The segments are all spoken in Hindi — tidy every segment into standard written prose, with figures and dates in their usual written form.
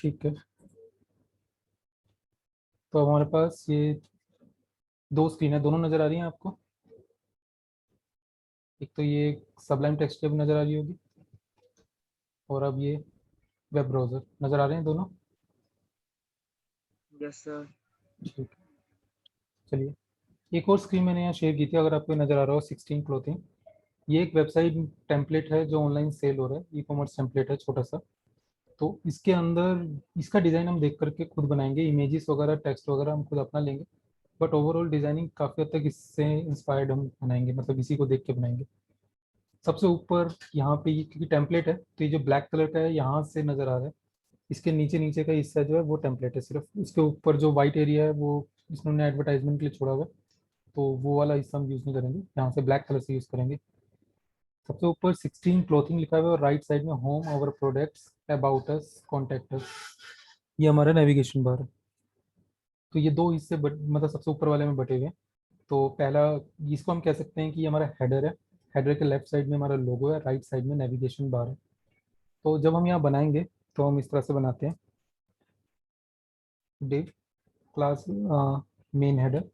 ठीक है, तो हमारे पास ये दो स्क्रीन है, दोनों नज़र आ रही हैं आपको। एक तो ये सबलाइम टेक्स्ट टैब नज़र आ रही होगी, और अब ये वेब ब्राउज़र नज़र आ रहे हैं दोनों। Yes sir. ठीक है, चलिए एक और स्क्रीन मैंने यहाँ शेयर की थी, अगर आपको नज़र आ रहा हो, 16 क्लोथिंग। ये एक वेबसाइट टेम्पलेट है जो ऑनलाइन सेल हो रहा है, ई कॉमर्स टेम्पलेट है छोटा सा। तो इसके अंदर इसका डिज़ाइन हम देख करके खुद बनाएंगे, इमेजेस वगैरह टेक्स्ट वगैरह हम खुद अपना लेंगे, बट ओवरऑल डिज़ाइनिंग काफ़ी हद तक इससे इंस्पायर्ड हम बनाएंगे, मतलब इसी को देख के बनाएंगे। सबसे ऊपर यहाँ पे ये क्योंकि टेम्पलेट है, तो ये जो ब्लैक कलर का है यहाँ से नज़र आ रहा है, इसके नीचे नीचे का हिस्सा जो है वो टेम्पलेट है सिर्फ। उसके ऊपर जो वाइट एरिया है वो इन्होंने एडवर्टाइजमेंट के लिए छोड़ा हुआ है, तो वो वाला हिस्सा हम यूज़ नहीं करेंगे, यहाँ से ब्लैक कलर से यूज़ करेंगे। सबसे ऊपर 16 क्लोथिंग लिखा हुआ है, और राइट साइड में home, our products, about us, contact us, ये हमारा नेविगेशन बार है। तो ये दो हिस्से मतलब सबसे ऊपर वाले में बटे हुए हैं। तो पहला इसको हम कह सकते हैं कि ये हमारा हेडर है, हेडर के लेफ्ट साइड में हमारा लोगो है, राइट साइड में नेविगेशन बार है। तो जब हम यहाँ बनाएंगे तो हम इस तरह से बनाते हैं, डिव क्लास मेन हेडर।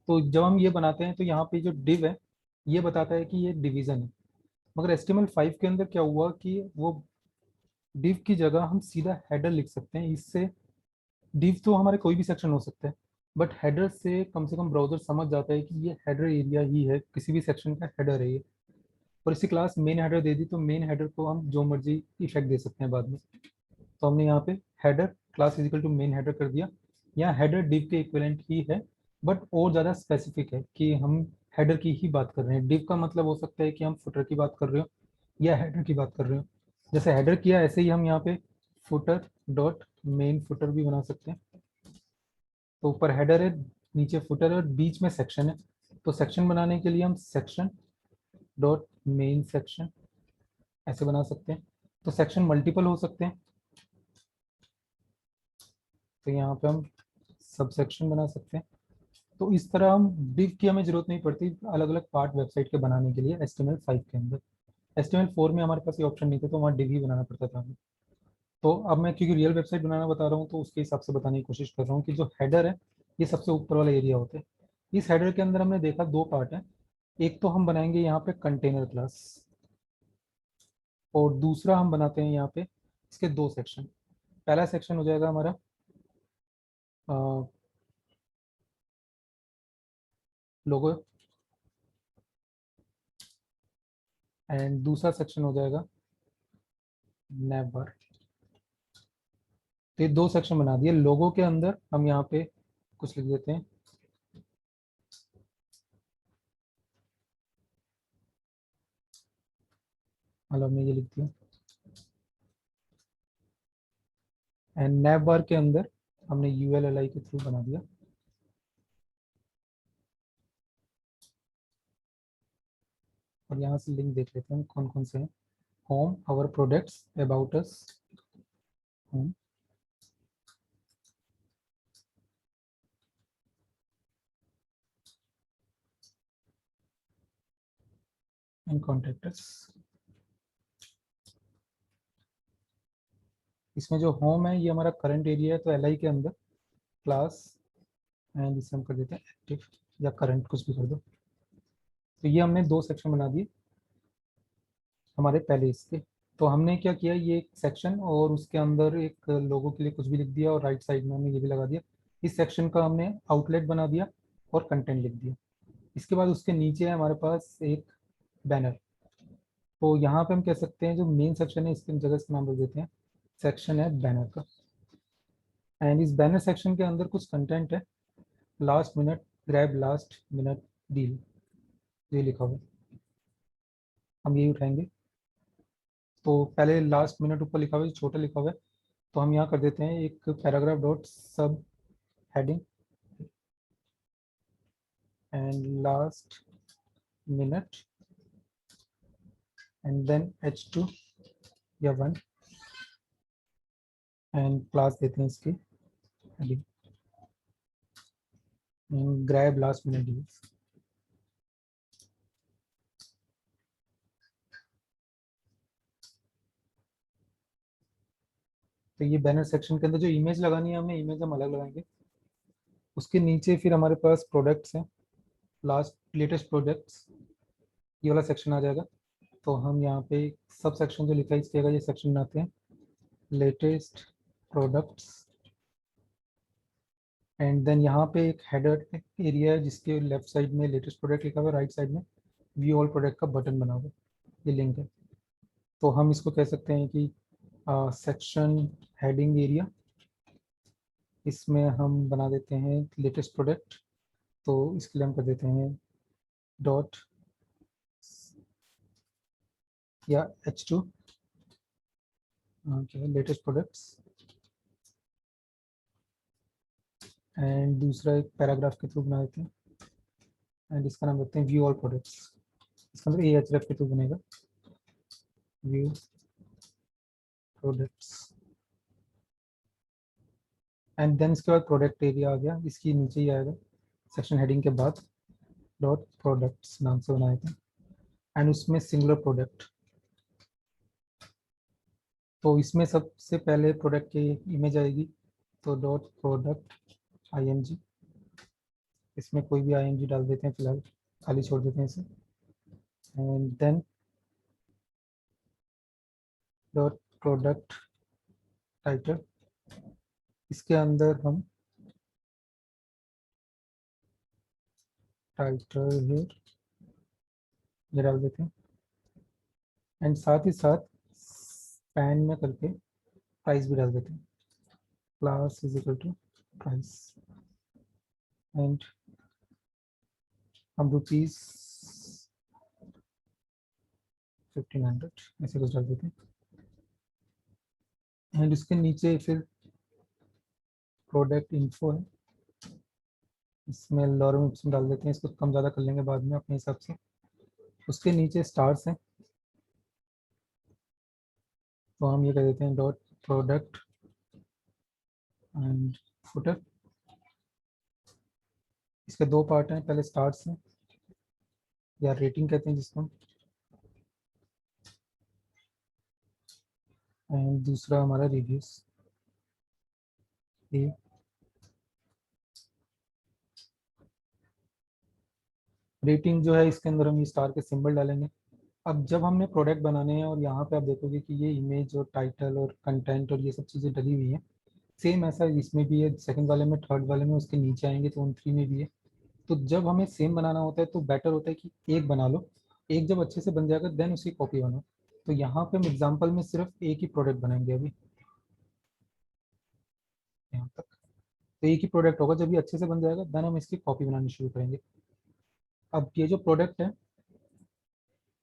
तो जब हम ये बनाते हैं तो यहाँ पे जो डिव है ये बताता है कि ये डिवीजन है, मगर HTML5 के अंदर क्या हुआ कि वो डिव की जगह हम सीधा हेडर लिख सकते हैं। इससे डिव तो हमारे कोई भी सेक्शन हो सकता है, बट हेडर से कम ब्राउजर समझ जाता है कि ये हेडर एरिया ही है, किसी भी सेक्शन का हेडर है ये। और इसी क्लास मेन हेडर दे दी, तो मेन हेडर को हम जो मर्जी इफेक्ट दे सकते हैं बाद में। तो हमने यहाँ पे header class is equal to main header कर दिया। यहाँ हेडर डिव के इक्विवेलेंट ही है, बट और ज़्यादा स्पेसिफिक है कि हम हेडर की ही बात कर रहे हैं। डिव का मतलब हो सकता है कि हम फुटर की बात कर रहे हो या हेडर की बात कर रहे हो। जैसे हेडर किया ऐसे ही हम यहाँ पे फुटर डॉट मेन फुटर भी बना सकते हैं। तो ऊपर हेडर है, नीचे फुटर है, और बीच में सेक्शन है। तो सेक्शन बनाने के लिए हम सेक्शन डॉट मेन सेक्शन ऐसे बना सकते हैं। तो सेक्शन मल्टीपल हो सकते हैं, तो यहाँ पे हम सब सेक्शन बना सकते हैं। तो इस तरह हम डिव की हमें जरूरत नहीं पड़ती अलग अलग पार्ट वेबसाइट के बनाने के लिए HTML5 के अंदर। HTML4 में हमारे पास ये ऑप्शन नहीं था, तो वहाँ डिव ही बनाना पड़ता था हमें। तो अब मैं क्योंकि रियल वेबसाइट बनाना बता रहा हूँ, तो उसके हिसाब से बताने की कोशिश कर रहा हूँ कि जो हेडर है ये सबसे ऊपर वाला एरिया होता है। इस हेडर के अंदर हमने देखा दो पार्ट है, एक तो हम बनाएंगे यहाँ पे कंटेनर क्लास, और दूसरा हम बनाते हैं यहाँ पे इसके दो सेक्शन। पहला सेक्शन हो जाएगा हमारा लोगो, एंड दूसरा सेक्शन हो जाएगा नैव बार। तो ये दो सेक्शन बना दिए। लोगो के अंदर हम यहाँ पे कुछ लिख देते हैं, मतलब मैं ये लिख दिया। एंड नैव बार के अंदर हमने ULLI के थ्रू बना दिया। और यहाँ से लिंक देख लेते हैं कौन कौन से हैं। Home, our products, about us, home, and contact us. इसमें जो होम है ये हमारा करंट एरिया है, तो LI के अंदर क्लास, एंड इसे हम कर देते हैं एक्टिव या करंट, कुछ भी कर दो। तो ये हमने दो सेक्शन बना दिए हमारे पहले इसके। तो हमने क्या किया, ये एक सेक्शन और उसके अंदर एक लोगों के लिए कुछ भी लिख दिया, और राइट साइड में हमने ये भी लगा दिया। इस सेक्शन का हमने आउटलेट बना दिया और कंटेंट लिख दिया। इसके बाद उसके नीचे है हमारे पास एक बैनर। तो यहाँ पे हम कह सकते हैं जो मेन सेक्शन है इसकी जगह इसका नाम रख देते हैं सेक्शन है बैनर का। एंड इस बैनर सेक्शन के अंदर कुछ कंटेंट है, last minute grab last minute deal, ये लिखा हुआ है, हम यही उठाएंगे। तो पहले लास्ट मिनट ऊपर लिखा हुआ है, छोटा लिखा हुआ है, तो हम यहाँ कर देते हैं एक paragraph dot sub heading and last minute and then H2 या 1, एंड क्लास देते हैं इसकी heading grab last minute deal. तो ये बैनर सेक्शन के अंदर जो इमेज लगानी है हमें, इमेज हम अलग लगाएंगे। उसके नीचे फिर हमारे पास प्रोडक्ट्स हैं, लास्ट लेटेस्ट प्रोडक्ट्स, ये वाला सेक्शन आ जाएगा। तो हम यहाँ पे सब सेक्शन जो लिखा है इसके ये सेक्शन बनाते हैं, लेटेस्ट प्रोडक्ट्स। एंड देन यहाँ पे एक हेडर एरिया है जिसके लेफ्ट साइड में लेटेस्ट प्रोडक्ट लिखा हुआ है, राइट साइड में व्यू ऑल प्रोडक्ट का बटन बना हुआ है, ये लिंक है। तो हम इसको कह सकते हैं कि सेक्शन हेडिंग एरिया, इसमें हम बना देते हैं लेटेस्ट प्रोडक्ट। तो इसके लिए हम कर देते हैं डॉट या h2 क्या लेटेस्ट प्रोडक्ट्स। एंड दूसरा एक पैराग्राफ के थ्रू बना देते हैं, एंड इसका नाम रखते हैं व्यू ऑल प्रोडक्ट्स। इसका मतलब ahref के थ्रू बनेगा, व्यू प्रोडक्ट्स। एंड देन इसके बाद प्रोडक्ट एरिया आ गया, इसकी नीचे ही आएगा सेक्शन हेडिंग के बाद डॉट प्रोडक्ट्स नाम से बनाए थे, एंड उसमें सिंगुलर प्रोडक्ट। तो इसमें सबसे पहले प्रोडक्ट की इमेज आएगी, तो डॉट प्रोडक्ट img, इसमें कोई भी img डाल देते हैं, फिलहाल खाली छोड़ देते हैं इसे। And then dot product title, इसके अंदर हम टाइटल हियर ये डाल देते हैं, एंड साथ ही साथ स्पैन में करके प्राइस भी डाल देते हैं, class is equal to price. And हम रुपीज 1500 ऐसे कुछ डाल देते हैं। एंड इसके नीचे फिर प्रोडक्ट इन्फो है, इसमें लॉरम इप्सम डाल देते हैं, इसको कम ज़्यादा कर लेंगे बाद में अपने हिसाब से। उसके नीचे स्टार्स हैं, तो हम ये कर देते हैं डॉट प्रोडक्ट एंड फुटर। इसके दो पार्ट हैं, पहले स्टार्स हैं या रेटिंग कहते हैं जिसको, एंड दूसरा हमारा रिव्यूज। रेटिंग जो है इसके अंदर हम ये स्टार के सिंबल डालेंगे। अब जब हमने प्रोडक्ट बनाने हैं और यहाँ पे आप देखोगे कि ये इमेज और टाइटल और कंटेंट और ये सब चीज़ें डली हुई हैं, सेम ऐसा इसमें भी है, सेकंड वाले में, थर्ड वाले में, उसके नीचे आएंगे तो उन थ्री में भी है। तो जब हमें सेम बनाना होता है तो बेटर होता है कि एक बना लो, एक जब अच्छे से बन जाएगा देन उसकी कॉपी बनाओ। तो यहाँ पे हम एग्जाम्पल में सिर्फ एक ही प्रोडक्ट बनाएंगे अभी यहाँ तक। तो एक ही प्रोडक्ट होगा, जब ये अच्छे से बन जाएगा देन हम इसकी कॉपी बनानी शुरू करेंगे। अब ये जो प्रोडक्ट है,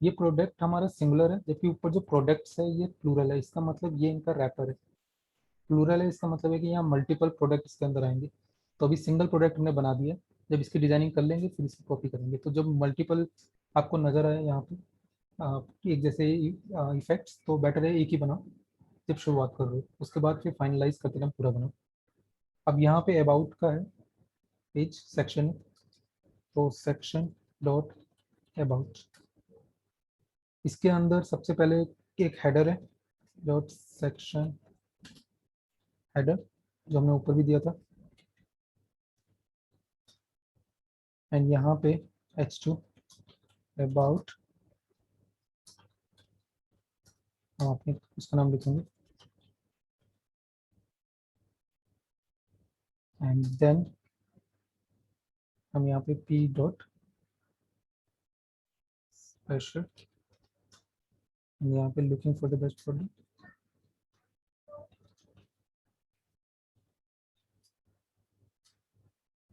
ये प्रोडक्ट हमारा सिंगुलर है, जबकि ऊपर जो प्रोडक्ट्स है ये प्लूरल है, इसका मतलब ये इनका रैपर है। प्लूरल है इसका मतलब है कि यहाँ मल्टीपल प्रोडक्ट इसके अंदर आएंगे। तो अभी सिंगल प्रोडक्ट हमने बना दिया, जब इसकी डिजाइनिंग कर लेंगे फिर इसकी कॉपी करेंगे। तो जब मल्टीपल आपको नजर आए यहाँ पे एक जैसे इफेक्ट्स, तो बेटर है एक ही बनाओ जब शुरुआत कर रहे हो, उसके बाद फिर फाइनलाइज करते टाइम पूरा बनाओ। अब यहाँ पे अबाउट का है पेज सेक्शन, तो सेक्शन डॉट अबाउट, इसके अंदर सबसे पहले एक हेडर है, डॉट सेक्शन हेडर, जो हमने ऊपर भी दिया था। एंड यहाँ पे h2 अबाउट, हम अपने उसका नाम लिखेंगे, एंड देन हम यहाँ पे p डॉट स्पेशल, यहाँ पे looking for the best product,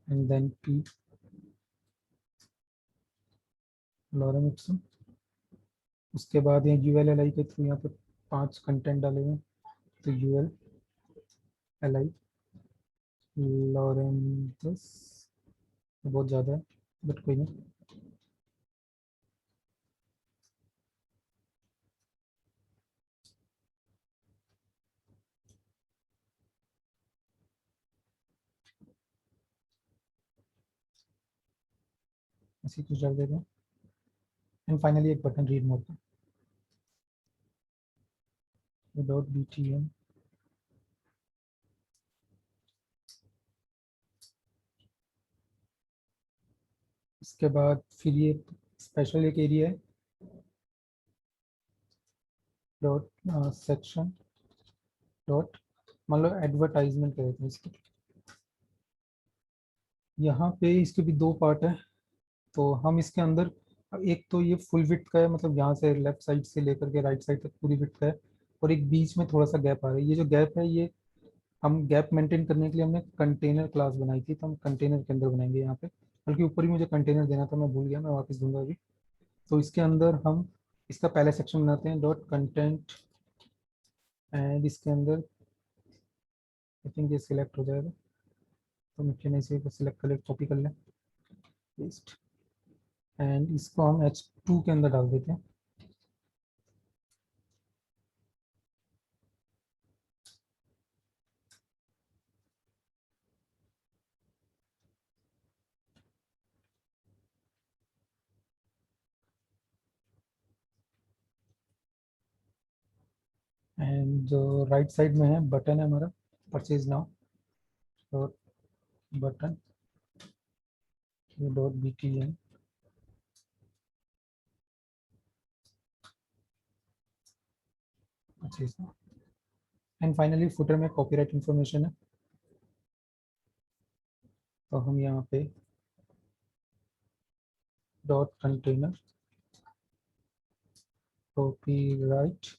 and then p lorem ipsum. उसके बाद यहाँ ULLI के थ्रू यहाँ पे 5 कंटेंट डाले हुए हैं, तो ULLI लॉरेंथस, बहुत ज़्यादा है बट कोई नहीं। ऐसे कुछ डाल देते हैं, एंड फाइनली एक बटन रीड मोड का, डॉट BTN इसके बाद फिर ये स्पेशल एक एरिया है, डॉट सेक्शन डॉट, मतलब एडवर्टाइजमेंट कहते हैं इसको। यहाँ पे इसके भी दो पार्ट है, तो हम इसके अंदर एक तो ये फुल विड्थ का है, मतलब यहाँ से लेफ्ट साइड से लेकर के राइट साइड तक पूरी विड्थ का है, और एक बीच में थोड़ा सा गैप आ रहा है। ये जो गैप है, ये हम गैप मेंटेन करने के लिए हमने कंटेनर क्लास बनाई थी, तो हम कंटेनर के अंदर बनाएंगे यहाँ पे। बल्कि ऊपर ही मुझे कंटेनर देना था, मैं भूल गया, मैं वापस दूंगा अभी। तो इसके अंदर हम इसका पहले सेक्शन बनाते हैं, डॉट कंटेंट, एंड इसके अंदर आई थिंक ये सिलेक्ट हो जाएगा, तो मुझे नहीं से सिलेक्ट कर ले, कॉपी कर लें, पेस्ट, एंड इसको हम H2 के अंदर डाल देते हैं। एंड जो राइट साइड में है बटन है हमारा, purchase now, dot button dot btn, purchase now. And finally footer में कॉपीराइट इंफॉर्मेशन है, तो हम यहाँ पे dot container copyright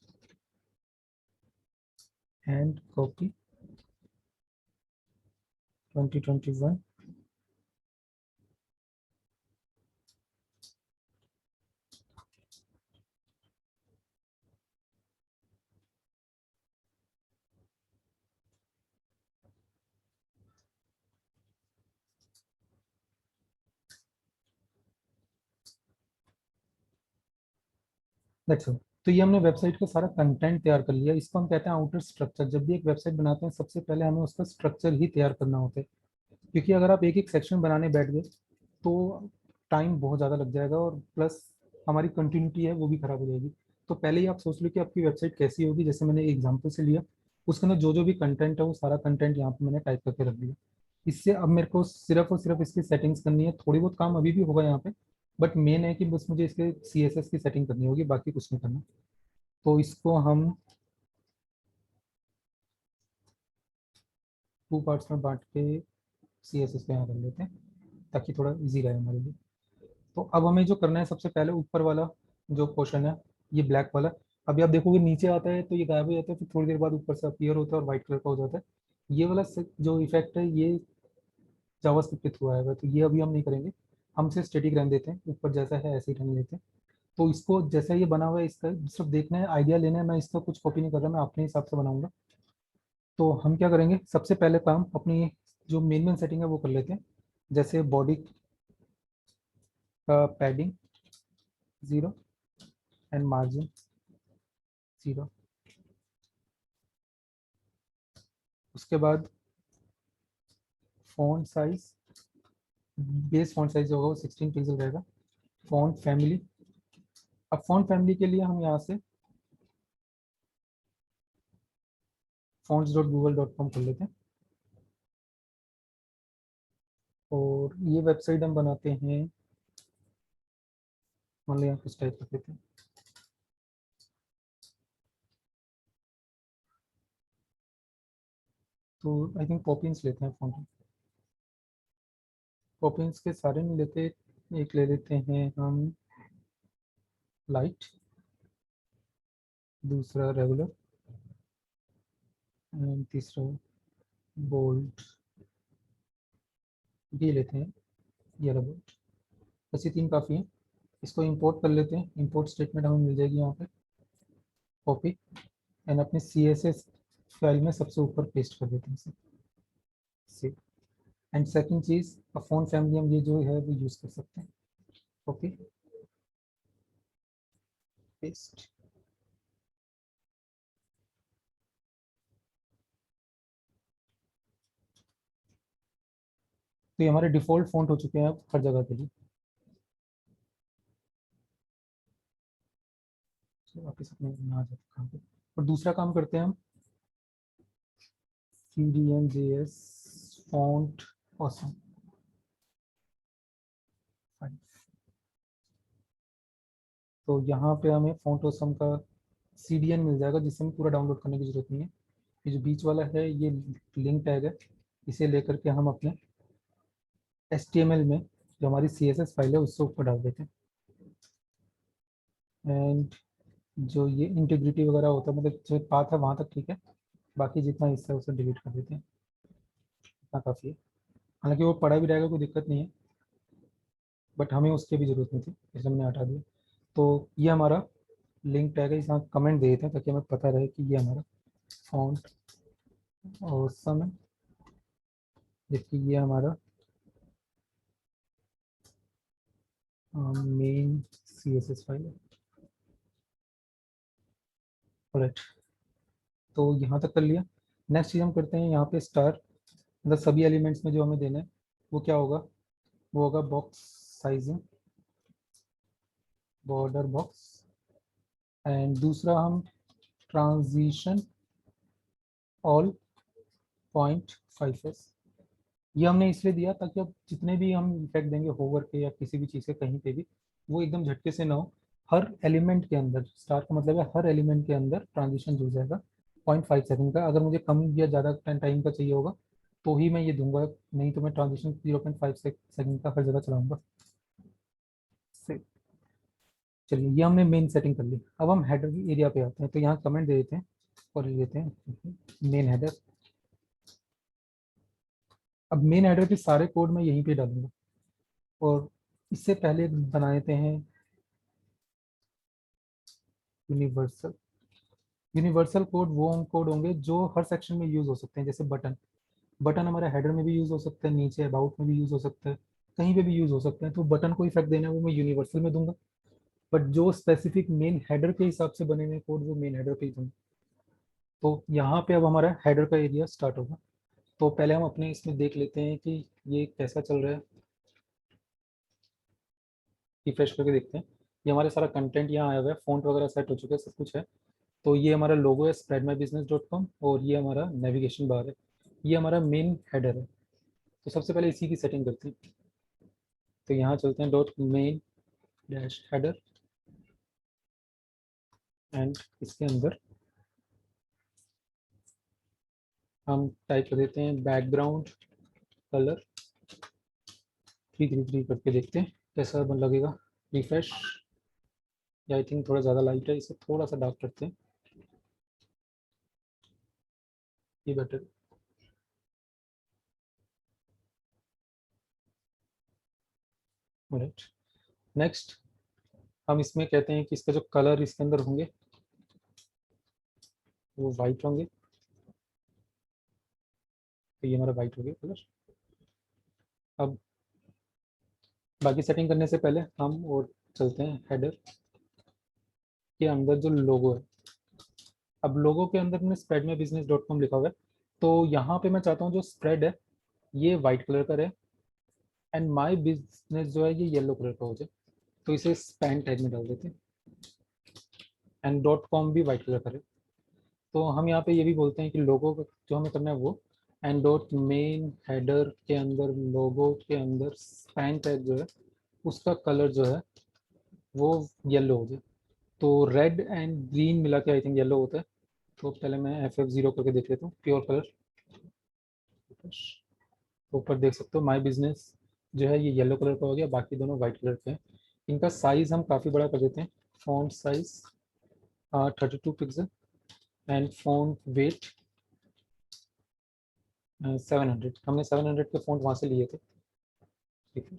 and copy 2021, that's all. तो ये हमने वेबसाइट का सारा कंटेंट तैयार कर लिया। इसको हम कहते हैं आउटर स्ट्रक्चर। जब भी एक वेबसाइट बनाते हैं, सबसे पहले हमें उसका स्ट्रक्चर ही तैयार करना होता है, क्योंकि अगर आप एक एक सेक्शन बनाने बैठ गए तो टाइम बहुत ज़्यादा लग जाएगा, और प्लस हमारी कंटिन्यूटी है वो भी खराब हो जाएगी। तो पहले ही आप सोच लो कि आपकी वेबसाइट कैसी होगी। जैसे मैंने एग्जांपल से लिया, उसके अंदर जो जो भी कंटेंट है वो सारा कंटेंट यहाँ पे मैंने टाइप करके रख दिया। इससे अब मेरे को सिर्फ और सिर्फ इसकी सेटिंग्स करनी है। थोड़ी बहुत काम अभी भी होगा यहाँ पे, बट मेन है कि बस मुझे इसके CSS की सेटिंग करनी होगी, बाकी कुछ नहीं करना। तो इसको हम टू पार्ट्स में बांट के CSS पे यहाँ कर लेते हैं, ताकि थोड़ा इजी रहे हमारे लिए। तो अब हमें जो करना है, सबसे पहले ऊपर वाला जो पोर्शन है, ये ब्लैक वाला, अभी आप देखोगे नीचे आता है तो ये गायब हो जाता है, फिर थोड़ी देर बाद ऊपर से अपीयर होता है और व्हाइट कलर का हो जाता है। ये वाला जो इफेक्ट है, ये जावास्क्रिप्ट के थ्रू आएगा, तो ये अभी हम नहीं करेंगे। हम सिर्फ स्टैटिक रहने देते हैं, ऊपर जैसा है ऐसे ही रहने देते हैं। तो इसको जैसा ये बना हुआ है, इसका सिर्फ देखना है, आइडिया लेना है। मैं इसका कुछ कॉपी नहीं कर रहा, मैं अपने हिसाब से बनाऊंगा। तो हम क्या करेंगे, सबसे पहले काम अपनी जो मेन सेटिंग है वो कर लेते हैं। जैसे बॉडी का पैडिंग 0 एंड मार्जिन 0। उसके बाद font size, base font size होगा वो 16 पिक्सल रहेगा। फॉन्ट फैमिली, अब फॉन्ट फैमिली के लिए हम यहाँ से fonts.google.com कर लेते हैं, और ये वेबसाइट हम बनाते हैं, मान लो यहाँ कुछ टाइप कर देते हैं। तो आई थिंक पॉपिंस लेते हैं फॉन्ट, पॉपिंस के सारे नहीं लेते, एक ले लेते हैं हम लाइट, दूसरा रेगुलर, एंड तीसरा बोल्ड, ये लेते हैं येलो बोल्ड। बस ये तीन काफ़ी हैं। इसको इंपोर्ट कर लेते हैं, इंपोर्ट स्टेटमेंट हमें मिल जाएगी यहाँ पे, कॉपी, एंड अपने CSS फाइल में सबसे ऊपर पेस्ट कर देते हैं इसे, save. And second cheese, font family हम ये जो है वो यूज़ कर सकते हैं, कॉपी पेस्ट। तो ये हमारे डिफ़ॉल्ट फॉन्ट हो चुके हैं अब हर जगह के लिए। तो वापस अपने यहाँ आ जाते हैं काम पे, और दूसरा काम करते हैं हम, CDNJS फॉन्ट ऑसम 5। तो यहाँ पे हमें फॉन्ट ऑसम का CDN मिल जाएगा, जिससे हमें पूरा डाउनलोड करने की जरूरत नहीं है। ये जो बीच वाला है ये लिंक टैग है, इसे लेकर के हम अपने HTML में जो हमारी CSS फाइल है उससे ऊपर डाल देते हैं। एंड जो ये इंटीग्रिटी वगैरह होता है, मतलब जो पाथ है वहाँ तक ठीक है, बाकी जितना हिस्सा है उसे डिलीट कर देते हैं, इतना काफ़ी है। हालांकि वो पढ़ा भी जाएगा, कोई दिक्कत नहीं है, बट हमें उसकी भी ज़रूरत नहीं थी, इसलिए हमने हटा दिया। तो ये हमारा लिंक टैग है, इसमें कमेंट दे देते हैं ताकि हमें पता रहे कि ये हमारा फॉन्ट ऑसम है, जबकि ये हमारा मेन CSS फाइल है। राइट, तो यहाँ तक कर लिया। नेक्स्ट चीज़ हम करते हैं यहाँ पे स्टार, मतलब सभी एलिमेंट्स में जो हमें देना है वो क्या होगा, वो होगा box sizing, border box. And दूसरा हम ट्रांजिशन ऑल 0.5s, ये हमने इसलिए दिया ताकि अब जितने भी हम इफेक्ट देंगे होवर के या किसी भी चीज़ के कहीं पे भी, वो एकदम झटके से ना हो। हर एलिमेंट के अंदर, स्टार का मतलब है हर एलिमेंट के अंदर ट्रांजिशन जुड़ जाएगा 0.5 सेकंड का। अगर मुझे कम या ज़्यादा टाइम का चाहिए होगा तो ही मैं ये दूंगा, नहीं तो मैं ट्रांजिशन 0.5 सेकंड का हर जगह चलाऊंगा। चलिए, ये हमने मेन सेटिंग कर ली। अब हम हेडर की एरिया पे आते हैं, तो यहाँ कमेंट दे देते हैं और ले लेते हैं मेन हेडर। अब मेन हेडर के सारे कोड मैं यहीं पे डालूंगा, और इससे पहले बना देते हैं यूनिवर्सल। यूनिवर्सल कोड वो कोड होंगे जो हर सेक्शन में यूज हो सकते हैं, जैसे बटन। बटन हमारे हेडर में भी यूज हो सकता है, नीचे अबाउट में भी यूज हो सकता है, कहीं पे भी यूज हो सकते हैं। तो बटन को इफेक्ट देना है वो मैं यूनिवर्सल में दूंगा, बट जो स्पेसिफिक मेन हेडर के हिसाब से बने हुए कोड वो मेन हेडर पे ही दूंगा। तो यहाँ पे अब हमारा हेडर का एरिया स्टार्ट होगा। तो पहले हम अपने इसमें देख लेते हैं कि ये कैसा चल रहा है, रिफ्रेश करके देखते हैं। ये हमारे सारा कंटेंट यहाँ आया हुआ है, फ़ॉन्ट वगैरह सेट हो चुका है, सब कुछ है। तो ये हमारा लोगो है spreadmybusiness.com, और ये हमारा नेविगेशन बार है, ये हमारा मेन हेडर है। तो सबसे पहले इसी की सेटिंग करते हैं। तो यहाँ चलते हैं dot main dash header, and इसके अंदर हम टाइप कर देते हैं बैकग्राउंड कलर 333 करके देखते हैं कैसा लगेगा। रिफ्रेश, आई थिंक थोड़ा ज़्यादा लाइट है, इसे थोड़ा सा डार्क करते हैं, ये बेटर। राइट, नेक्स्ट हम इसमें कहते हैं कि इसका जो कलर इसके अंदर होंगे वो वाइट होंगे। तो ये हमारा वाइट हो गया कलर। अब बाकी सेटिंग करने से पहले हम और चलते हैं हेडर के अंदर जो लोगो है। अब लोगो के अंदर में spreadmybusiness.com लिखा हुआ है, तो यहाँ पे मैं चाहता हूँ जो स्प्रेड है ये वाइट कलर का रहे, एंड माई बिजनेस जो है ये येलो कलर का हो जाए। तो इसे स्पैन टैग में डाल देते हैं, एंड .com भी वाइट कलर का रहे। तो हम यहाँ पे ये भी बोलते हैं कि लोगो जो हमें करना है वो, एंड डॉट मेन हेडर के अंदर लोगो के अंदर स्पैन टैग जो है उसका कलर जो है वो येलो हो जाए। तो रेड एंड ग्रीन मिला के आई थिंक येलो होता है। तो पहले मैं FF0 करके देख लेता हूँ प्योर कलर। तो ऊपर देख सकते हो माई बिजनेस जो है ये येलो कलर का हो गया, बाकी दोनों वाइट कलर के हैं। इनका साइज हम काफ़ी बड़ा कर देते हैं, font size 32 pixel, and font weight 700। हमने 700 के फॉन्ट वहाँ से लिए थे, ठीक है।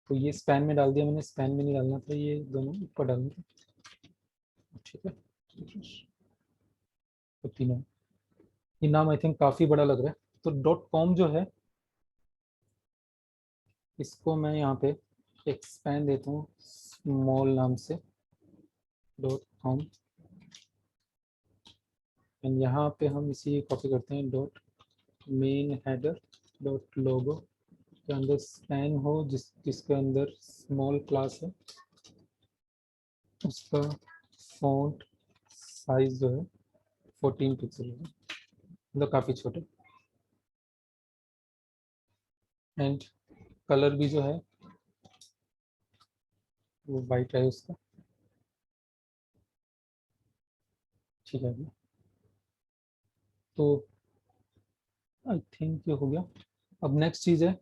तो ये स्पैन में डाल दिया मैंने, स्पैन में नहीं डालना था, ये दोनों ऊपर डालना था, ठीक है। तो तीनों, ये नाम आई थिंक काफ़ी बड़ा लग रहा है। तो .com जो है इसको मैं यहाँ पे एक्सपैंड देता हूँ स्मॉल नाम से .com, एंड यहाँ पे हम इसी कॉपी करते हैं मेन हेडर लोगो के अंदर स्पैन हो जिसके अंदर स्मॉल क्लास है, उसका फॉन्ट साइज जो है 14 पिक्सल है, मतलब काफ़ी छोटे। एंड कलर भी जो है वो वाइट है उसका, ठीक है। तो आई थिंक ये हो गया। अब नेक्स्ट चीज़ है,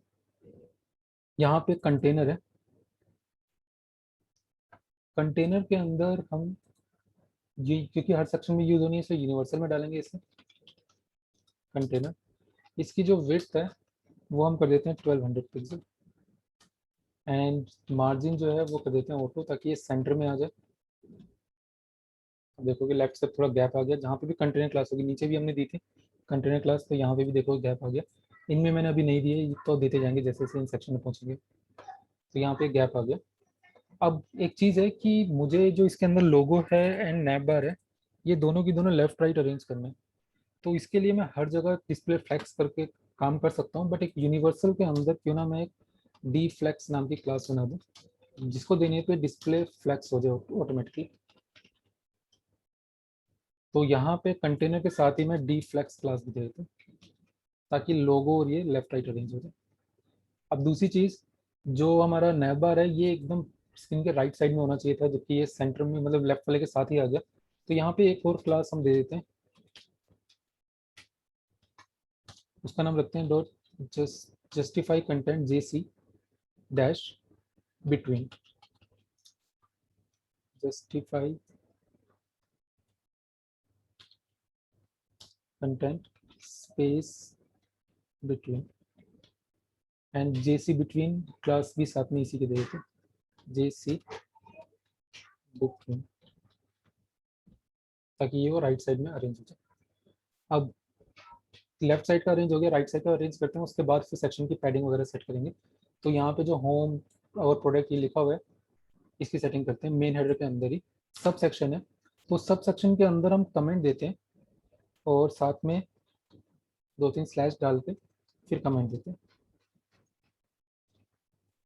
यहाँ पे कंटेनर है। कंटेनर के अंदर हम ये, क्योंकि हर सेक्शन में यूज होनी है, इसलिए यूनिवर्सल में डालेंगे इसे कंटेनर। इसकी जो विड्थ है वो हम कर देते हैं 1200 पिक्सल, एंड मार्जिन जो है वो कर देते हैं ऑटो, ताकि ये सेंटर में आ जाए। देखो कि लेफ्ट से थोड़ा गैप आ गया, जहाँ पे भी कंटेनर क्लास होगी, नीचे भी हमने दी थी कंटेनर क्लास, तो यहाँ पे भी देखो गैप आ गया। इनमें मैंने अभी नहीं दिए, तो देते जाएंगे जैसे जैसे इन सेक्शन में पहुँचेंगे। तो यहाँ पे गैप आ गया। अब एक चीज़ है कि मुझे जो इसके अंदर लोगो है एंड नैप बार है, ये दोनों की दोनों लेफ्ट राइट अरेंज करना है। तो इसके लिए मैं हर जगह डिस्प्ले फ्लेक्स करके काम कर सकता हूँ, बट एक यूनिवर्सल के अंदर क्यों ना मैं एक डी फ्लेक्स नाम की क्लास बना दूँ, जिसको देने पे डिस्प्ले फ्लेक्स हो जाए ऑटोमेटिकली। तो यहाँ पे कंटेनर के साथ ही मैं डी फ्लेक्स क्लास भी दे देता हूँ, ताकि लोगो और ये लेफ्ट राइट अरेंज हो जाए। अब दूसरी चीज़, जो हमारा नैब बार है ये एकदम स्क्रीन के राइट साइड में होना चाहिए था, जबकि ये सेंटर में मतलब लेफ्ट वाले के साथ ही आ गया। तो यहाँ पे एक और क्लास हम दे देते हैं, उसका नाम रखते हैं dot justify content JC dash between, justify content space between, and JC between class भी साथ में इसी के दे देते हैं, जेसी बिटवीन, ताकि ये वो राइट साइड में अरेंज हो जाए। अब लेफ्ट साइड का अरेंज हो गया, राइट साइड का अरेंज करते हैं, उसके बाद फिर सेक्शन की पैडिंग वगैरह सेट करेंगे। तो यहाँ पे जो होम और प्रोडक्ट ये लिखा हुआ है, इसकी सेटिंग करते हैं। मेन हेडर के अंदर ही सब सेक्शन है, तो सब सेक्शन के अंदर हम कमेंट देते हैं, और साथ में 2-3 स्लैश डाल के फिर कमेंट देते हैं।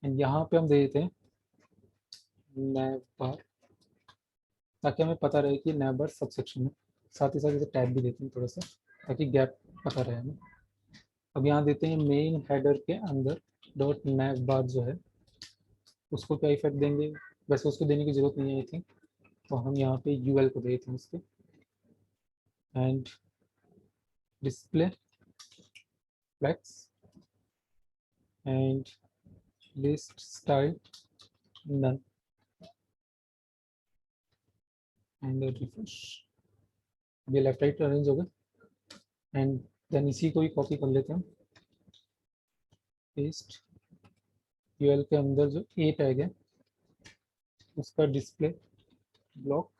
एंड यहाँ पे हम दे देते हैं नैव बार, ताकि हमें पता रहे कि नैव बार सब सेक्शन है। साथ ही साथ इसे टैब भी देते हैं थोड़ा सा, ताकि गैप पता रहे हमें। अब यहाँ देते हैं मेन हेडर के अंदर डॉट नैव बार जो है, उसको क्या इफेक्ट देंगे, वैसे उसको देने की जरूरत नहीं है आई थिंक, तो हम यहाँ पे यूएल को देते हैं इसके, and display flex and list style none, and refresh. ये लेफ्ट राइट अरेंज हो गए, एंड देन इसी को ही कॉपी कर लेते हैं, पेस्ट यूएल के अंदर जो ए टैग है उसका display block,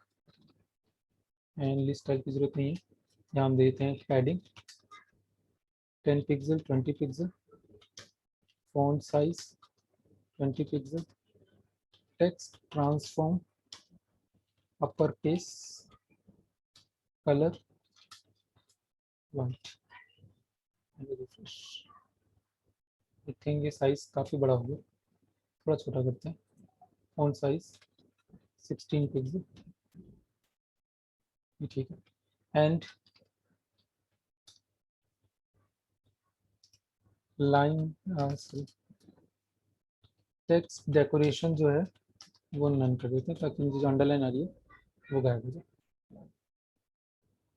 and list style की जरूरत नहीं है। यहाँ हम देते हैं padding 10 pixel 20 pixel, font size 20 pixel, text transform upper case, colour white, and refresh. I think ये साइज काफ़ी बड़ा हो गया, थोड़ा छोटा करते हैं। फॉन्ट साइज 16 पिक्सल, ये ठीक है। एंड लाइन टेक्स्ट डेकोरेशन जो है वो नन कर देते हैं, ताकि मुझे जो अंडरलाइन आ रही है वो गायब हो जाए।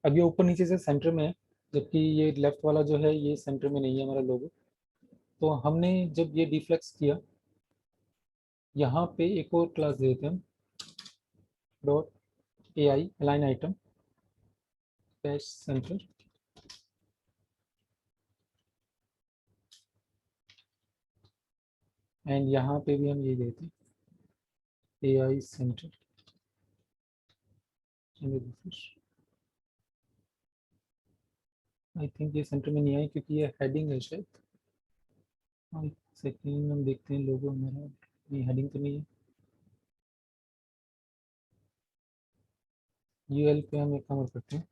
अब ये ऊपर नीचे से सेंटर में है, जबकि ये लेफ्ट वाला जो है ये सेंटर में नहीं है हमारा लोगो। तो हमने जब ये डिफ्लेक्स किया, यहाँ पे एक और क्लास देते हैं dot A I align item dash centre, and यहाँ पे भी हम ये देते हैं ए आई सेंटर, आई थिंक ये सेंटर में नहीं आई क्योंकि ये हेडिंग है शायद। सेकेंड हम देखते हैं लोगो हमारा, नहीं हेडिंग तो नहीं है। यूएल पे हम एक काम और करते हैं,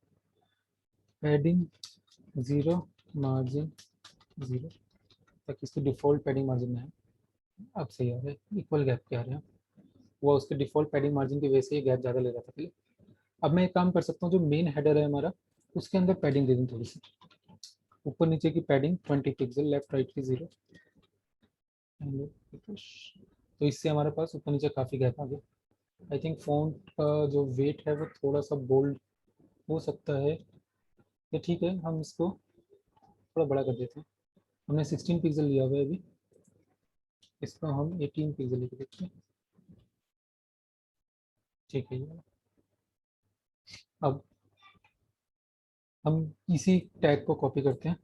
पैडिंग 0 मार्जिन 0, ताकि इसकी डिफ़ॉल्ट पैडिंग मार्जिन में है। अब सही आ रहा है, इक्वल गैप के आ रहे हैं। वो उसके डिफ़ॉल्ट पैडिंग मार्जिन की वजह से ये गैप ज़्यादा ले रहा था पहले। अब मैं एक काम कर सकता हूँ, जो मेन हेडर है हमारा उसके अंदर पैडिंग दे दूँ थोड़ी सी, ऊपर नीचे की पैडिंग 20 पिक्सल, लेफ्ट राइट की 0, तो इससे हमारे पास ऊपर नीचे काफ़ी गैप आ गया। आई थिंक फ़ॉन्ट का जो वेट है वो थोड़ा सा बोल्ड हो सकता है, तो ठीक है हम इसको थोड़ा बड़ा कर देते हैं। हमने 16 पिक्सल लिया हुआ है अभी, इसको हम 18 पिक्सल लेके देखते हैं। ठीक है, ये अब हम इसी टैग को कॉपी करते हैं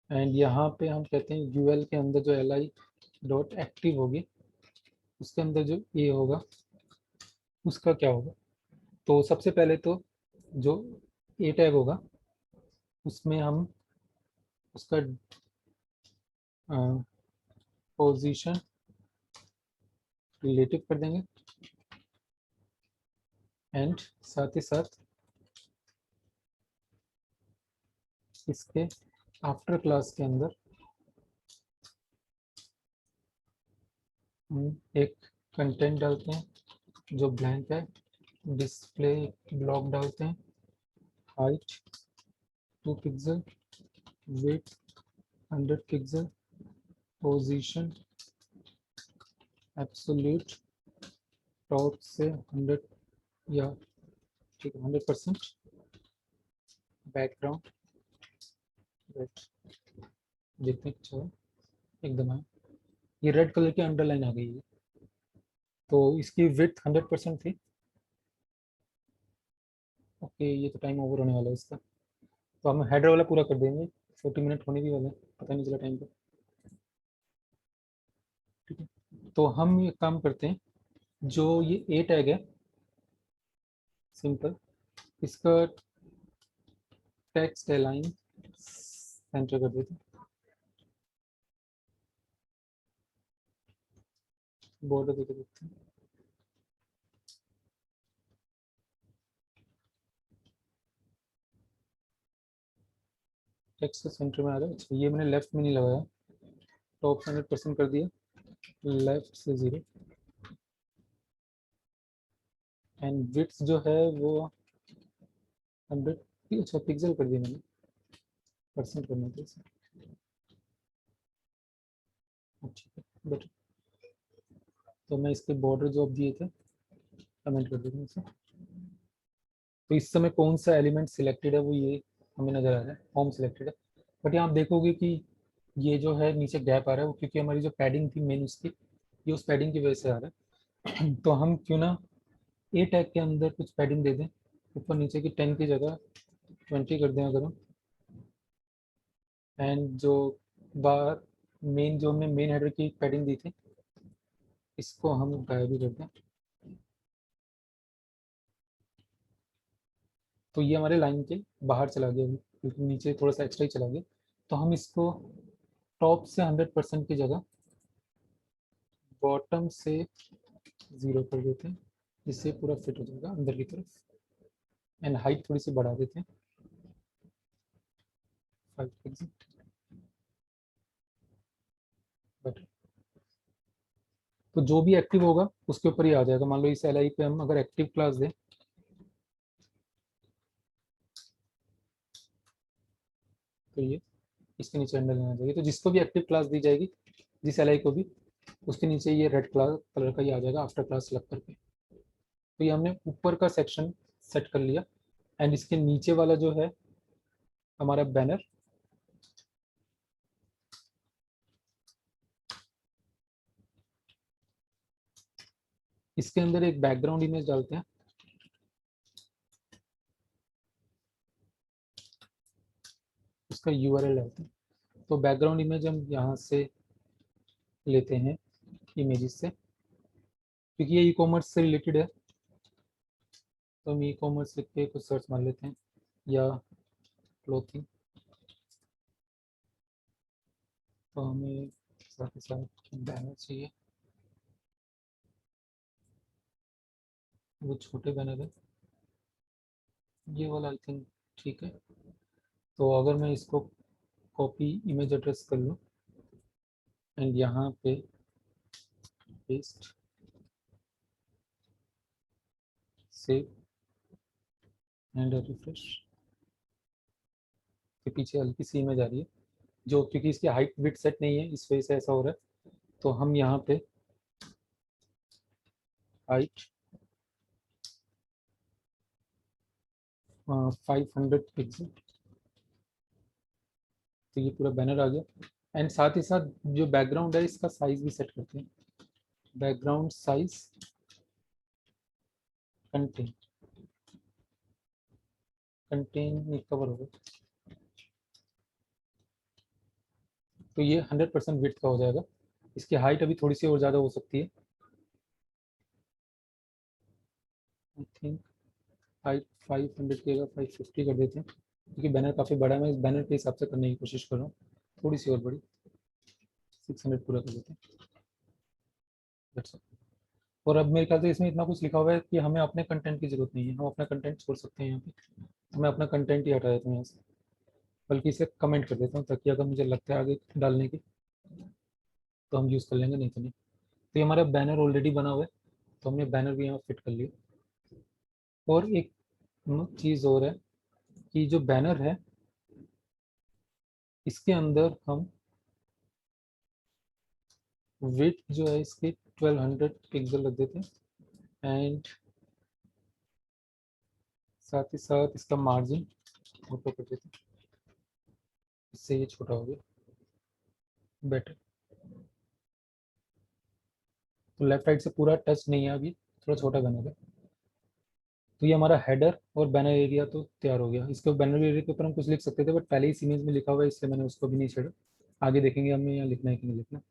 एंड यहाँ पे हम कहते हैं यूएल के अंदर जो li डॉट एक्टिव होगी उसके अंदर जो ए होगा उसका क्या होगा। तो सबसे पहले तो जो ए टैग होगा उसमें हम उसका पोजीशन रिलेटिव कर देंगे एंड साथ ही साथ इसके आफ्टर क्लास के अंदर हम एक कंटेंट डालते हैं जो ब्लैंक है, डिस्प्ले ब्लॉक डालते हैं, height 2 pixel, width 100 pixel, position absolute top से 100 या ठीक है 100%, बैकग्राउंड रेड, देखते हैं अच्छा है एकदम है। ये रेड कलर की अंडरलाइन आ गई है, तो इसकी विड्थ 100% थी। ओके, ये तो टाइम ओवर होने वाला है इसका, तो हम हेडर वाला पूरा कर देंगे। 40 मिनट होने भी वाले हैं, पता नहीं चला टाइम पे। ठीक है, तो हम ये काम करते हैं, जो ये ए टैग है सिंपल, इसका टेक्स्ट अलाइन सेंटर कर देते हैं, बॉर्डर देके देखते हैं। टेक्स्ट सेंटर में आ रहा है। अच्छा, ये मैंने लेफ्ट में नहीं लगाया, टॉप से 100% कर दिया, लेफ्ट से 0 एंड विड्थ जो है वो 100, अच्छा पिक्सल कर दिया मैंने, परसेंट करना था इसे। ठीक है बेटर, तो मैं इसके बॉर्डर जो अब दिए थे कमेंट कर देता हूँ इसे। तो इस समय कौन सा एलिमेंट सिलेक्टेड है वो ये हमें नज़र आ रहा है, होम सिलेक्टेड है। बट यहाँ आप देखोगे कि ये जो है नीचे गैप आ रहा है, वो क्योंकि हमारी जो पैडिंग थी मेन उसकी, ये उस पैडिंग की वजह से आ रहा है। तो हम क्यों ना ए टैग के अंदर कुछ पैडिंग दे दें, ऊपर नीचे की 10 की जगह 20 कर दें अगर हम, एंड जो बाहर मेन जो हमने मेन हेडर की पैडिंग दी थी इसको हम गायब भी कर दें। तो ये हमारे लाइन के बाहर चला गया अभी, क्योंकि नीचे थोड़ा सा एक्स्ट्रा ही चला गया। तो हम इसको टॉप से 100% की जगह बॉटम से 0 कर देते हैं, जिससे पूरा फिट हो जाएगा अंदर की तरफ। एंड हाइट थोड़ी सी बढ़ा देते हैं 5 पिक्सल, बेटर। तो जो भी एक्टिव होगा उसके ऊपर ही आ जाएगा। मान लो इस एल आई पे हम अगर एक्टिव क्लास दें, तो ये इसके नीचे अंडर लेना चाहिए। तो जिसको भी एक्टिव क्लास दी जाएगी, जिस एल आई को भी, उसके नीचे ये रेड कलर का ही आ जाएगा आफ्टर क्लास सेलेक्ट करके। तो ये हमने ऊपर का सेक्शन सेट कर लिया। एंड इसके नीचे वाला जो है हमारा बैनर, इसके अंदर एक बैकग्राउंड इमेज डालते हैं। उसका यूआरएल डालते हैं। तो बैकग्राउंड इमेज हम यहाँ से लेते हैं इमेजेस से, क्योंकि ये ई कॉमर्स से रिलेटेड है। तो हम ई कॉमर्स लिख के कुछ सर्च मार लेते हैं, या क्लोथिंग। तो हमें साथ ही साथ बैनर चाहिए, वो छोटे बैनर है, ये वाला आई थिंक ठीक है। तो अगर मैं इसको कॉपी इमेज एड्रेस कर लूँ एंड यहाँ पे पेस्ट, सेव एंड रिफ्रेश, के पीछे हल्की सी इमेज आ रही है, जो क्योंकि इसकी हाइट विड्थ सेट नहीं है इस वजह से ऐसा हो रहा है। तो हम यहाँ पे हाइट 500 पिक्सल, तो ये पूरा बैनर आ गया। एंड साथ ही साथ जो बैकग्राउंड है इसका साइज भी सेट करते हैं। Background size contain, contain cover होगा, तो ये 100% विड्थ का हो जाएगा। इसकी हाइट अभी थोड़ी सी और ज़्यादा हो सकती है, आई थिंक हाइट 500 की जगह 550 कर देते हैं, क्योंकि बैनर काफ़ी बड़ा है। मैं इस बैनर के हिसाब से करने की कोशिश कर रहा हूँ, थोड़ी सी और बड़ी, 600 पूरा कर देते हैं। That's all। और अब मेरे ख्याल से इसमें इतना कुछ लिखा हुआ है कि हमें अपने कंटेंट की जरूरत नहीं है, हम अपना कंटेंट छोड़ सकते हैं यहाँ पे। तो मैं अपना कंटेंट ही हटा देता हूँ यहाँ से, बल्कि इसे कमेंट कर देता हूँ, ताकि अगर मुझे लगता है आगे डालने की तो हम यूज़ कर लेंगे, नहीं तो नहीं। तो ये हमारा बैनर ऑलरेडी बना हुआ है, तो हमने बैनर भी यहाँ फिट कर लिया। और एक चीज़ और है कि जो बैनर है इसके अंदर हम विड्थ जो है इसके 1200 पिक्सल रख देते हैं, एंड साथ ही साथ इसका मार्जिन ऑटो कर देते हैं, इससे ये छोटा हो गया, बेटर। तो लेफ्ट राइट से पूरा टच नहीं है अभी, थोड़ा छोटा बनेगा। तो ये हमारा हेडर और बैनर एरिया तो तैयार हो गया। इसके बैनर एरिया के ऊपर हम कुछ लिख सकते थे, बट पहले इस इमेज में लिखा हुआ है, इसलिए मैंने उसको भी नहीं छेड़ा। आगे देखेंगे हमें यहाँ लिखना है कि नहीं लिखना।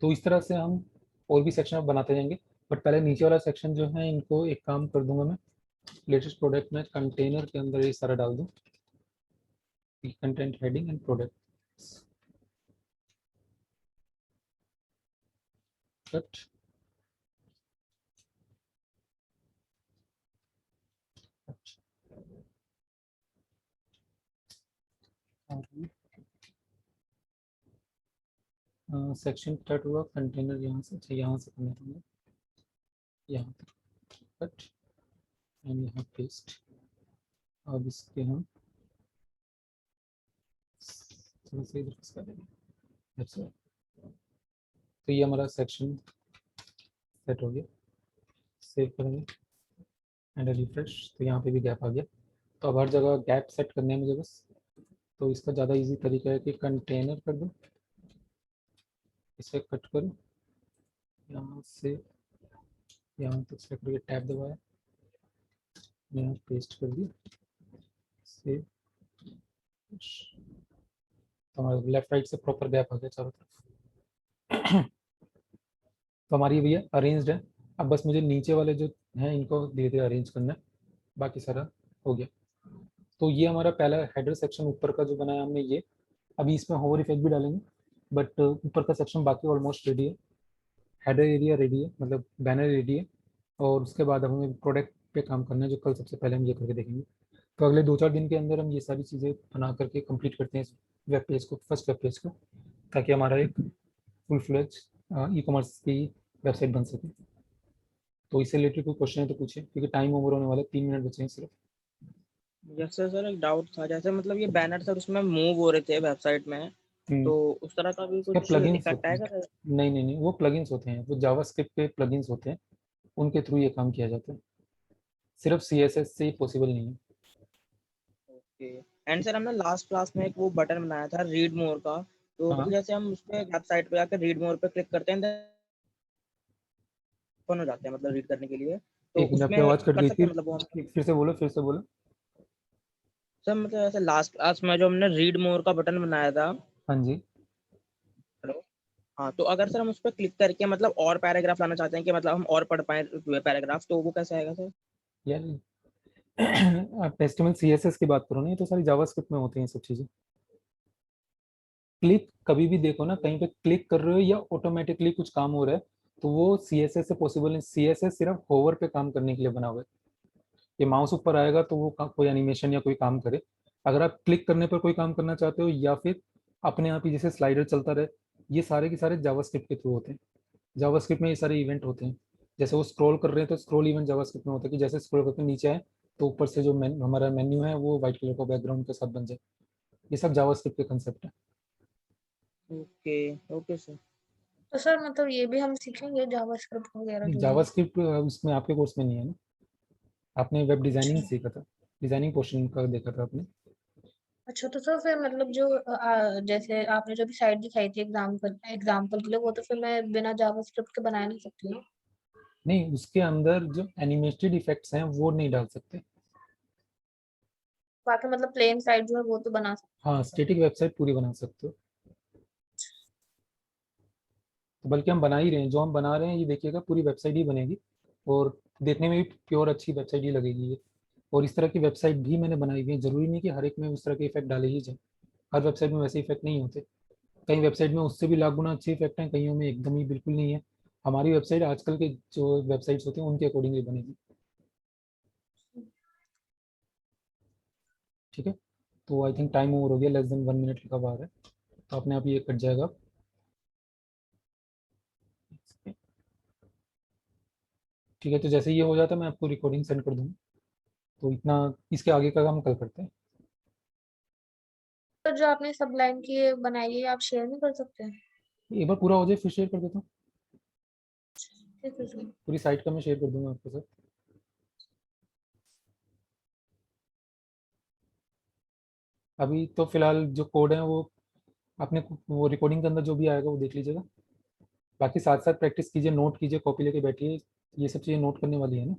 तो इस तरह से हम और भी सेक्शन बनाते जाएंगे, बट पहले नीचे वाला सेक्शन जो है इनको एक काम कर दूंगा मैं, लेटेस्ट प्रोडक्ट में कंटेनर के अंदर ये सारा डाल दूँ, content heading and product cut. Section start हुआ कंटेनर यहाँ से, अच्छा यहाँ से करना था, यहाँ तक कट एंड यहाँ पेस्ट। अब इसके हम थोड़ा सा इधर खिसका देंगे। That's all। तो ये हमारा सेक्शन सेट हो गया, सेव करेंगे एंड रिफ्रेश, तो यहाँ पे भी गैप आ गया। तो अब हर जगह गैप सेट करने हैं मुझे बस। तो इसका ज़्यादा इजी तरीका है कि कंटेनर कर दूँ, इसे कट करूँ, यहाँ से यहाँ तक सेट करके टैब दबाया, यहाँ पेस्ट कर दिया, सेव। तो हमारे लेफ्ट राइट से प्रॉपर गैप आ गया चारों तरफ। तो हमारी भैया अरेंज्ड है। अब बस मुझे नीचे वाले जो हैं इनको धीरे धीरे अरेंज करना है, बाकी सारा हो गया। तो ये हमारा पहला हेडर सेक्शन ऊपर का जो बनाया हमने ये, अभी इसमें होवर इफेक्ट भी डालेंगे, बट ऊपर का सेक्शन बाकी ऑलमोस्ट रेडी है। हेडर एरिया रेडी है, मतलब बैनर रेडी है। और उसके बाद हमें प्रोडक्ट पे काम करना है, जो कल सबसे पहले हम ये करके देखेंगे। तो अगले 2-4 दिन के अंदर हम ये सारी चीज़ें बना करके कंप्लीट करते हैं इस वेब पेज को, फर्स्ट वेब पेज को, ताकि हमारा एक फुल फ्लेज ई कॉमर्स की वेबसाइट बन सके। तो इससे रिलेटेड कोई क्वेश्चन है तो पूछिए, क्योंकि टाइम ओवर होने वाला है, 3 मिनट बचे हैं सिर्फ। जैसे सर एक डाउट था, जैसे मतलब ये बैनर सर उसमें मूव हो रहे थे वेबसाइट में, तो उस तरह का भी क्या कुछ प्लगइन्स इफेक्ट होते हैं? आएगा सर? नहीं नहीं नहीं, वो प्लगइन्स होते हैं, वो जावास्क्रिप्ट के प्लगइन्स होते हैं, उनके थ्रू ये काम किया जाता है, सिर्फ CSS से ही पॉसिबल नहीं है। ओके। एंड सर हमने लास्ट क्लास में एक वो बटन बनाया था रीड मोर का, तो मतलब हाँ, जैसे हम उस पे वेबसाइट पे जाकर रीड मोर पे क्लिक करते हैं ओपन हो जाते हैं मतलब रीड करने के लिए, तो एक मिनट, आपकी उसमें आवाज़ कट कर गई सकते थी, हैं मतलब वो हम? फिर से बोलो, फिर से बोलो। सर मतलब ऐसे लास्ट क्लास में जो हमने रीड मोर का बटन बनाया था। हाँ जी। हेलो। हाँ, तो अगर सर हम उस पर क्लिक करके मतलब और पैराग्राफ लाना चाहते हैं कि मतलब हम और पढ़ पाए पैराग्राफ, तो वो कैसे आएगा सर? यार आप एचटीएमएल CSS की बात करो ना, ये तो सारी जावास्क्रिप्ट में होती हैं सब चीज़ें। क्लिक कभी भी देखो ना, कहीं पे क्लिक कर रहे हो या ऑटोमेटिकली कुछ काम हो रहा है, तो वो CSS से पॉसिबल नहीं। CSS सिर्फ होवर पे काम करने के लिए बना हुआ है। ये माउस ऊपर आएगा तो वो कोई एनिमेशन या कोई काम करे। अगर आप क्लिक करने पर कोई काम करना चाहते हो, या फिर अपने आप ही जैसे स्लाइडर चलता रहे, ये सारे के सारे जावास्क्रिप्ट के थ्रू होते हैं। जावास्क्रिप्ट में ये सारे इवेंट होते हैं। जैसे वो स्क्रॉल कर रहे हैं तो स्क्रॉल इवेंट जावास्क्रिप्ट में होता है, कि जैसे स्क्रॉल करके नीचे आए तो ऊपर से जो हमारा मेन्यू है वो व्हाइट कलर का बैकग्राउंड के साथ बन जाए। ये सब जावास्क्रिप्ट के कंसेप्ट है। ओके। Okay sir. तो सर मतलब ये भी हम सीखेंगे जावास्क्रिप्ट वगैरह जो भी है? जावास्क्रिप्ट उसमें आपके कोर्स में नहीं है ना, आपने वेब डिजाइनिंग अच्छा सीखा था, डिजाइनिंग पोर्शन का देखा था आपने। अच्छा, तो सर फिर मतलब जो जैसे आपने जो भी साइट दिखाई थी एग्जाम्पल एग्जाम्पल के लिए, वो तो फिर मैं बिना जावास्क्रिप्ट के बना नहीं सकती हूँ। नहीं, उसके अंदर जो एनिमेटेड इफेक्ट्स हैं वो नहीं डाल सकते। बाकी मतलब प्लेन साइट जो है वो तो बना सकती हाँ, हूँ सर। स्टैटिक वेबसाइट पूरी बना सकते हो। तो बल्कि हम बना ही रहे हैं, जो हम बना रहे हैं ये देखिएगा पूरी वेबसाइट ही बनेगी, और देखने में भी प्योर अच्छी वेबसाइट ही लगेगी ये। और इस तरह की वेबसाइट भी मैंने बनाई हुई है, जरूरी नहीं कि हर एक में उस तरह के इफेक्ट डाले ही जाए, हर वेबसाइट में वैसे इफेक्ट नहीं होते। कई वेबसाइट में उससे भी लाख गुना अच्छे इफेक्ट हैं, कईयों में एकदम ही बिल्कुल नहीं है। हमारी वेबसाइट आजकल के जो वेबसाइट्स होती हैं उनके अकॉर्डिंगली बनेगी। ठीक है, तो आई थिंक टाइम ओवर हो गया, लेस देन 1 मिनट लिखा हुआ है, तो अपने आप ये कट जाएगा। ठीक है, तो जैसे ये हो जाता है मैं आपको रिकॉर्डिंग सेंड कर दूँगा। तो इतना, इसके आगे का काम कल करते हैं। तो जो आपने सब लाइन की ये बनाई है आप शेयर नहीं कर सकते? एक बार पूरा हो जाए फिर शेयर कर देता हूँ। ठीक है सर। पूरी साइट का मैं शेयर कर दूंगा आपके साथ। अभी तो फिलहाल जो कोड है वो आपने वो रिकॉर्डिंग के अंदर जो भी आएगा वो देख लीजिएगा। बाकी साथ साथ प्रैक्टिस कीजिए, नोट कीजिए, कॉपी लेके बैठिए, ये सब चीज़ें नोट करने वाली है ना।